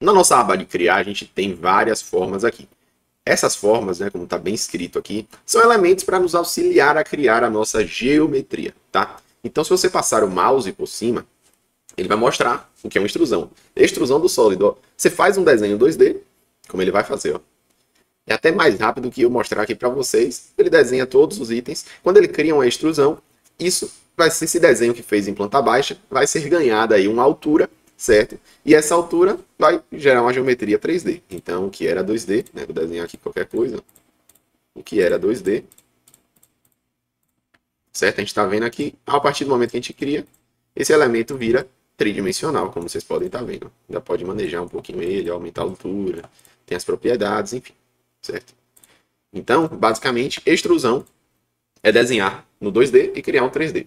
Na nossa aba de criar, a gente tem várias formas aqui. Essas formas, né, como está bem escrito aqui, são elementos para nos auxiliar a criar a nossa geometria, tá? Então, se você passar o mouse por cima, ele vai mostrar o que é uma extrusão. Extrusão do sólido, ó. Você faz um desenho 2D, como ele vai fazer, ó. É até mais rápido que eu mostrar aqui para vocês. Ele desenha todos os itens. Quando ele cria uma extrusão, isso vai ser esse desenho que fez em planta baixa, vai ser ganhada aí uma altura, certo? E essa altura vai gerar uma geometria 3D. Então, o que era 2D, né? Vou desenhar aqui qualquer coisa. O que era 2D, certo? A gente está vendo aqui, a partir do momento que a gente cria, esse elemento vira tridimensional, como vocês podem estar vendo. Já pode manejar um pouquinho ele, aumentar a altura, tem as propriedades, enfim, certo? Então, basicamente, extrusão é desenhar no 2D e criar um 3D.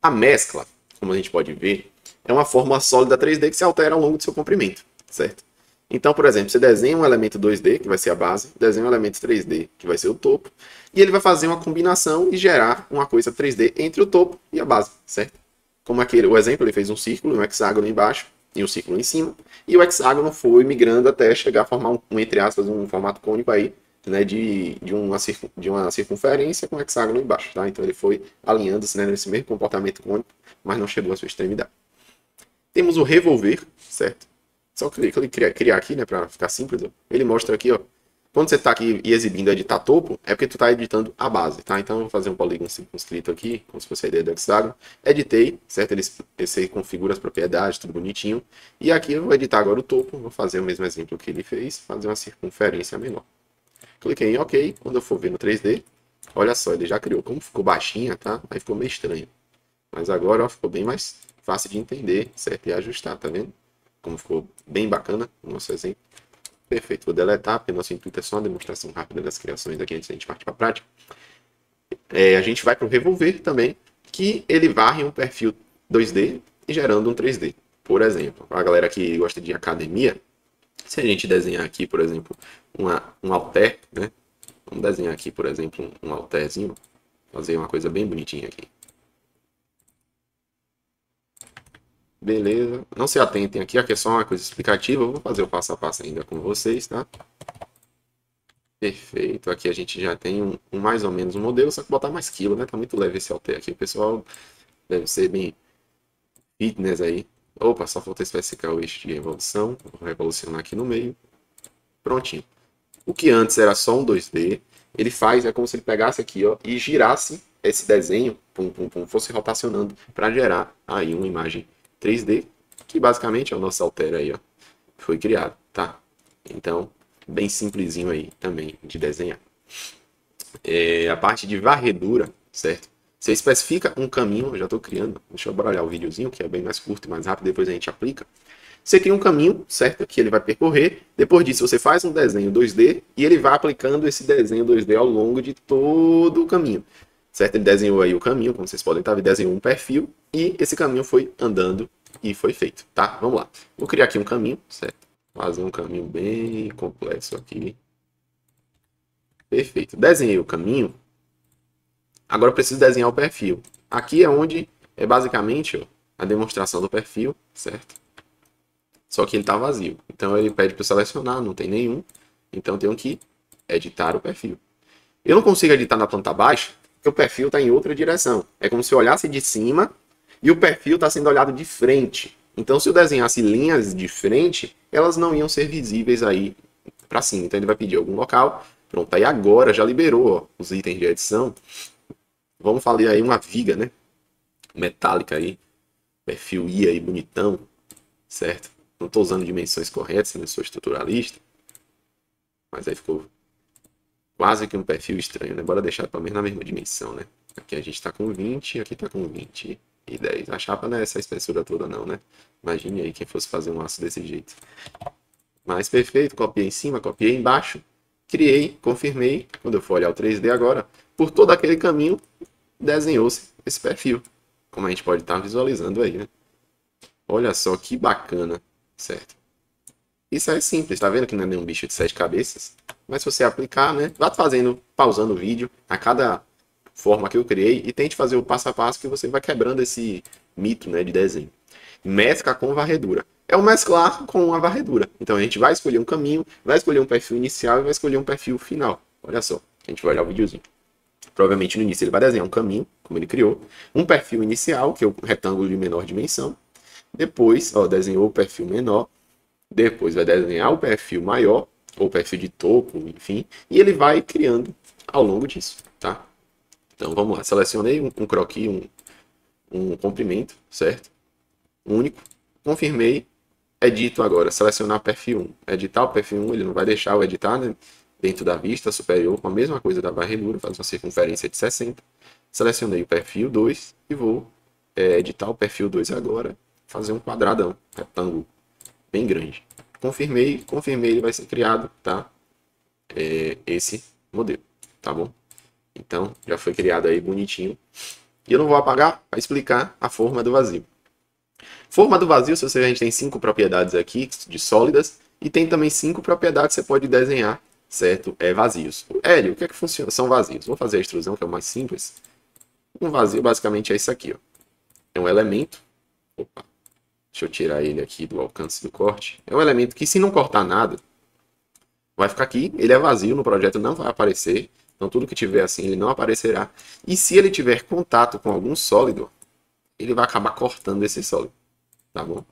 A mescla, como a gente pode ver, é uma fórmula sólida 3D que se altera ao longo do seu comprimento, certo? Então, por exemplo, você desenha um elemento 2D, que vai ser a base, desenha um elemento 3D, que vai ser o topo, e ele vai fazer uma combinação e gerar uma coisa 3D entre o topo e a base, certo? Como o exemplo, ele fez um círculo, um hexágono embaixo e um círculo em cima, e o hexágono foi migrando até chegar a formar entre aspas, um formato cônico aí, né, de uma circunferência com o hexágono embaixo, tá? Então ele foi alinhando-se, né, nesse mesmo comportamento cônico, mas não chegou à sua extremidade. Temos o revolver, certo? Só criar aqui, né, para ficar simples, ó. Ele mostra aqui, ó. Quando você está aqui exibindo editar topo, é porque tu está editando a base, tá? Então eu vou fazer um polígono circunscrito aqui, como se fosse a ideia do hexágono. Editei, certo? Ele configura as propriedades, tudo bonitinho. E aqui eu vou editar agora o topo, vou fazer o mesmo exemplo que ele fez, fazer uma circunferência menor. Cliquei em OK, quando eu for ver no 3D, olha só, ele já criou. Como ficou baixinha, tá? Aí ficou meio estranho. Mas agora, ó, ficou bem mais fácil de entender, certo? E ajustar, tá vendo? Como ficou bem bacana o nosso exemplo. Perfeito, vou deletar, porque nosso intuito é só uma demonstração rápida das criações aqui antes da gente partir para a prática. A gente vai para o revolver também, que ele varre um perfil 2D e gerando um 3D. Por exemplo, a galera que gosta de academia, se a gente desenhar aqui, por exemplo, um halter, né? Vamos desenhar aqui, por exemplo, um halterzinho, fazer uma coisa bem bonitinha aqui. Beleza, não se atentem aqui é só uma coisa explicativa, eu vou fazer o passo a passo ainda com vocês, tá? Perfeito, aqui a gente já tem mais ou menos um modelo, só que botar mais quilo, né? Tá muito leve esse halter aqui, o pessoal deve ser bem fitness aí. Opa, só falta especificar o eixo de revolução, vou revolucionar aqui no meio, prontinho. O que antes era só um 2D, ele faz, é como se ele pegasse aqui, ó, e girasse esse desenho, fosse rotacionando para gerar aí uma imagem 3D, que basicamente é o nosso halter aí, ó, foi criado, tá? Então, bem simplesinho aí também de desenhar. A parte de varredura, certo? Você especifica um caminho, eu já estou criando, deixa eu baralhar o videozinho, que é bem mais curto e mais rápido, depois a gente aplica. Você cria um caminho, certo? Que ele vai percorrer, depois disso você faz um desenho 2D, e ele vai aplicando esse desenho 2D ao longo de todo o caminho. Certo? Ele desenhou aí o caminho, como vocês podem estar vendo, desenhou um perfil, e esse caminho foi andando e foi feito, tá? Vamos lá. Vou criar aqui um caminho, certo? Fazer um caminho bem complexo aqui. Perfeito. Desenhei o caminho. Agora eu preciso desenhar o perfil. Aqui é onde é basicamente, ó, a demonstração do perfil, certo? Só que ele está vazio. Então ele pede para eu selecionar, não tem nenhum. Então eu tenho que editar o perfil. Eu não consigo editar na planta baixa, porque o perfil está em outra direção. É como se eu olhasse de cima e o perfil está sendo olhado de frente. Então, se eu desenhasse linhas de frente, elas não iam ser visíveis aí para cima. Então, ele vai pedir algum local. Pronto, aí agora já liberou, ó, os itens de edição. Vamos fazer aí uma viga, né? Metálica aí. Perfil I aí, bonitão. Certo? Não estou usando dimensões corretas, não sou estruturalista. Mas aí ficou quase que um perfil estranho, né? Bora deixar pelo menos na mesma dimensão, né? Aqui a gente está com 20, aqui está com 20 e 10. A chapa não é essa espessura toda não, né? Imagine aí quem fosse fazer um aço desse jeito. Mas perfeito, copiei em cima, copiei embaixo, criei, confirmei. Quando eu for olhar o 3D agora, por todo aquele caminho, desenhou-se esse perfil. Como a gente pode estar visualizando aí, né? Olha só que bacana, certo? Isso é simples, tá vendo que não é nenhum bicho de 7 cabeças? Mas se você aplicar, né? Vá fazendo, pausando o vídeo a cada forma que eu criei e tente fazer o passo a passo que você vai quebrando esse mito, né, de desenho. Mescla com varredura. é o mesclar com a varredura. Então a gente vai escolher um caminho, vai escolher um perfil inicial e vai escolher um perfil final. Olha só, a gente vai olhar o videozinho. Provavelmente no início ele vai desenhar um caminho, como ele criou, um perfil inicial, que é o retângulo de menor dimensão. Depois, ó, desenhou o perfil menor. Depois vai desenhar o perfil maior, ou perfil de topo, enfim. E ele vai criando ao longo disso, tá? Então vamos lá, selecionei um croquis, um comprimento, certo? Único. Confirmei. Edito agora, selecionar perfil 1. Editar o perfil 1, ele não vai deixar o editar, né, dentro da vista superior, com a mesma coisa da varredura, faz uma circunferência de 60. Selecionei o perfil 2 e vou editar o perfil 2 agora, fazer um quadradão, retângulo, bem grande. Confirmei, ele vai ser criado, tá? Esse modelo, tá bom? Então, já foi criado aí bonitinho. E eu não vou apagar para explicar a forma do vazio. Forma do vazio, se a gente tem 5 propriedades aqui de sólidas e tem também 5 propriedades que você pode desenhar, certo? Vazios. Hélio, o que é que funciona? São vazios. Vou fazer a extrusão, que é o mais simples. Um vazio basicamente é isso aqui, ó. É um elemento. Opa, deixa eu tirar ele aqui do alcance do corte. É um elemento que, se não cortar nada, vai ficar aqui. Ele é vazio, no projeto não vai aparecer. Então tudo que tiver assim, ele não aparecerá. E se ele tiver contato com algum sólido, ele vai acabar cortando esse sólido. Tá bom?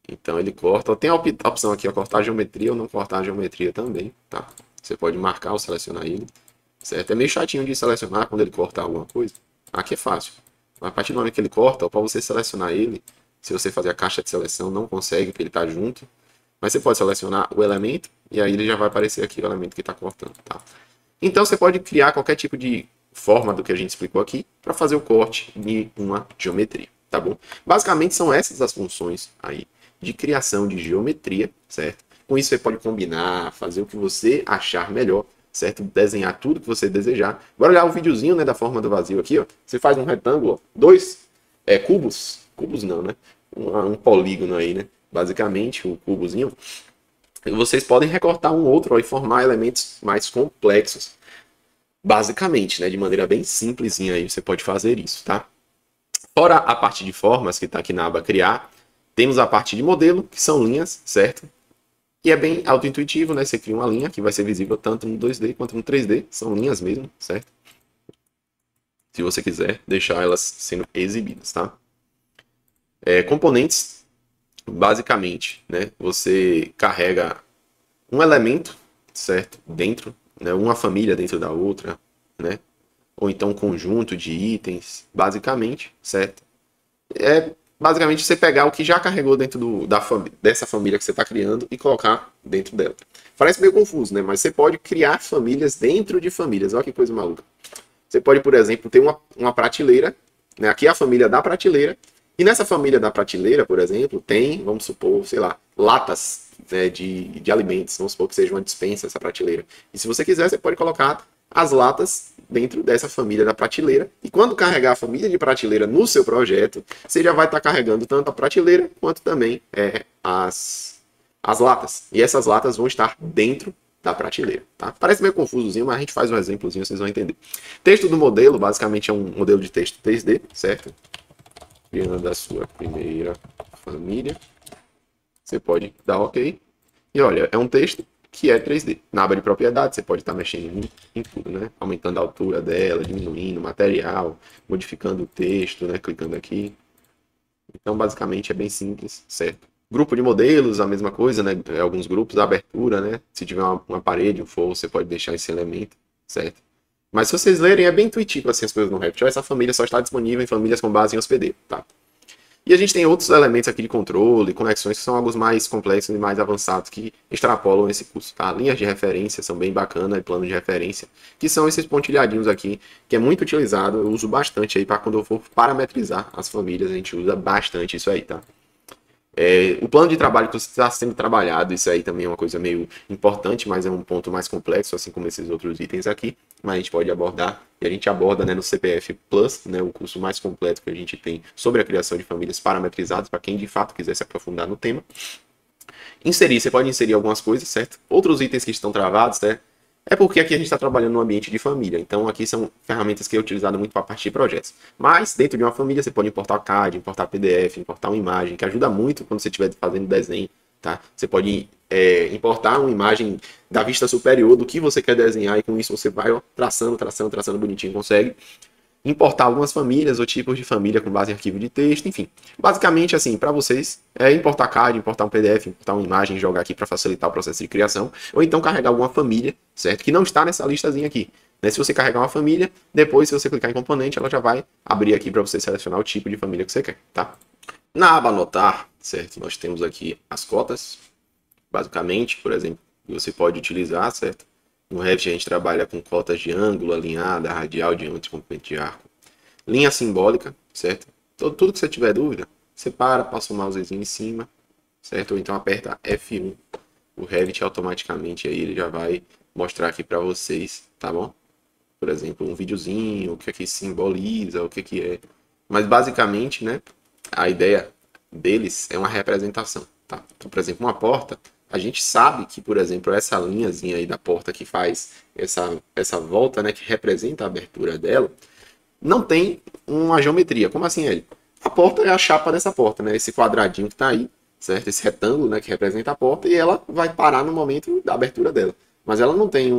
Então ele corta. Tem a opção aqui, ó, cortar a geometria ou não cortar a geometria também, tá? Você pode marcar ou selecionar ele, certo? É meio chatinho de selecionar quando ele cortar alguma coisa. Aqui é fácil. Mas a partir do momento que ele corta, para você selecionar ele, se você fazer a caixa de seleção, não consegue, porque ele está junto. Mas você pode selecionar o elemento e aí ele já vai aparecer aqui o elemento que está cortando, tá? Então você pode criar qualquer tipo de forma do que a gente explicou aqui para fazer o corte de uma geometria. Tá bom? Basicamente são essas as funções aí de criação de geometria, certo? Com isso você pode combinar, fazer o que você achar melhor, certo? Desenhar tudo que você desejar. Bora olhar o videozinho, né, da forma do vazio aqui, ó. Você faz um retângulo, ó, 2 cubos não, né? Um polígono aí, né? Basicamente, o cubozinho. Vocês podem recortar um outro ó, e formar elementos mais complexos. Basicamente, né? De maneira bem simplesinha aí você pode fazer isso, tá? Fora a parte de formas, que está aqui na aba criar, temos a parte de modelo, que são linhas, certo? E é bem auto-intuitivo, né? Você cria uma linha que vai ser visível tanto no 2D quanto no 3D. São linhas mesmo, certo? Se você quiser deixar elas sendo exibidas, tá? Componentes, basicamente, né? Você carrega um elemento, certo? Dentro, né? Uma família dentro da outra, né? Ou então um conjunto de itens, basicamente, certo? Basicamente você pegar o que já carregou dentro dessa família que você está criando e colocar dentro dela. Parece meio confuso, né? Mas você pode criar famílias dentro de famílias. Olha que coisa maluca. Você pode, por exemplo, ter uma prateleira, né? Aqui é a família da prateleira. E nessa família da prateleira, por exemplo, tem, vamos supor, sei lá, latas, né, de alimentos. Vamos supor que seja uma despensa essa prateleira. E se você quiser, você pode colocar as latas dentro dessa família da prateleira. E quando carregar a família de prateleira no seu projeto, você já vai estar carregando tanto a prateleira quanto também as latas. E essas latas vão estar dentro da prateleira, tá? Parece meio confusozinho, mas a gente faz um exemplozinho, vocês vão entender. Texto do modelo, basicamente é um modelo de texto 3D, certo? Criando a sua primeira família. Você pode dar OK. E olha, é um texto que é 3D. Na aba de propriedades, você pode estar mexendo em tudo, né? Aumentando a altura dela, diminuindo o material, modificando o texto, né? Clicando aqui. Então, basicamente, é bem simples, certo? Grupo de modelos, a mesma coisa, né? Alguns grupos, a abertura, né? Se tiver uma parede, um forro, você pode deixar esse elemento, certo? Mas se vocês lerem, é bem intuitivo assim as coisas no Rapture. Essa família só está disponível em famílias com base em hospedeiro, tá? E a gente tem outros elementos aqui de controle, conexões que são alguns mais complexos e mais avançados que extrapolam esse curso, tá? Linhas de referência são bem bacanas, e plano de referência, que são esses pontilhadinhos aqui, que é muito utilizado, eu uso bastante aí para quando eu for parametrizar as famílias, a gente usa bastante isso aí, tá? O plano de trabalho que está sendo trabalhado, isso aí também é uma coisa meio importante, mas é um ponto mais complexo, assim como esses outros itens aqui, mas a gente pode abordar, e a gente aborda, né, no CPF Plus, né, o curso mais completo que a gente tem sobre a criação de famílias parametrizadas, para quem de fato quiser se aprofundar no tema. Inserir, você pode inserir algumas coisas, certo? Outros itens que estão travados, né? É porque aqui a gente está trabalhando no ambiente de família, então aqui são ferramentas que é utilizada muito para a parte de projetos. Mas dentro de uma família você pode importar CAD, importar PDF, importar uma imagem, que ajuda muito quando você estiver fazendo desenho, tá? Você pode importar uma imagem da vista superior do que você quer desenhar e com isso você vai ó, traçando, traçando, traçando bonitinho, consegue importar algumas famílias ou tipos de família com base em arquivo de texto, enfim. Basicamente, assim, para vocês, é importar CAD, importar um PDF, importar uma imagem, jogar aqui para facilitar o processo de criação, ou então carregar alguma família, certo? Que não está nessa listazinha aqui. Né? Se você carregar uma família, depois, se você clicar em componente, ela já vai abrir aqui para você selecionar o tipo de família que você quer, tá? Na aba anotar, certo? Nós temos aqui as cotas, basicamente, por exemplo, que você pode utilizar, certo? No Revit a gente trabalha com cotas de ângulo, alinhada, radial, diâmetro, comprimento de arco. Linha simbólica, certo? Tudo que você tiver dúvida, você passa o mousezinho em cima, certo? Ou então aperta F1. O Revit automaticamente aí ele já vai mostrar aqui para vocês, tá bom? Por exemplo, um videozinho, o que aqui simboliza, o que é. Mas basicamente, né, a ideia deles é uma representação, tá? Então, por exemplo, uma porta, a gente sabe que, por exemplo, essa linhazinha aí da porta que faz essa volta, né, que representa a abertura dela, não tem uma geometria. Como assim, ele? A porta é a chapa dessa porta, né? Esse quadradinho que está aí, certo? Esse retângulo, né, que representa a porta, e ela vai parar no momento da abertura dela. Mas ela não tem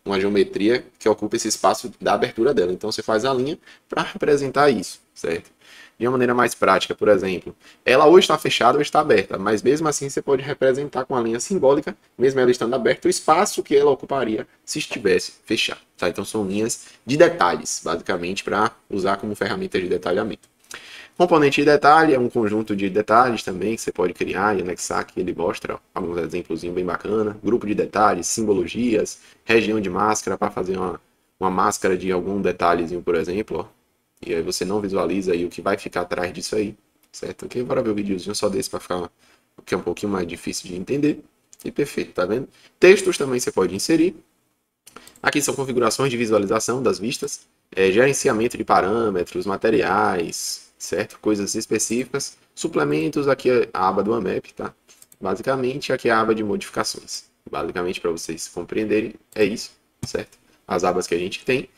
uma geometria que ocupe esse espaço da abertura dela. Então você faz a linha para representar isso, certo? De uma maneira mais prática, por exemplo, ela ou está fechada ou está aberta, mas mesmo assim você pode representar com a linha simbólica, mesmo ela estando aberta, o espaço que ela ocuparia se estivesse fechado. Tá? Então são linhas de detalhes, basicamente, para usar como ferramenta de detalhamento. Componente de detalhe é um conjunto de detalhes também que você pode criar e anexar, que ele mostra alguns exemplos bem bacana. Grupo de detalhes, simbologias, região de máscara para fazer uma máscara de algum detalhezinho, por exemplo. Ó. E aí você não visualiza aí o que vai ficar atrás disso aí, certo? Ok, bora ver o videozinho só desse para ficar que é um pouquinho mais difícil de entender. E perfeito, tá vendo? Textos também você pode inserir. Aqui são configurações de visualização das vistas, gerenciamento de parâmetros, materiais, certo? Coisas específicas. Suplementos, aqui é a aba do AMAP, tá? Basicamente, aqui é a aba de modificações. Basicamente, para vocês compreenderem, é isso, certo? As abas que a gente tem.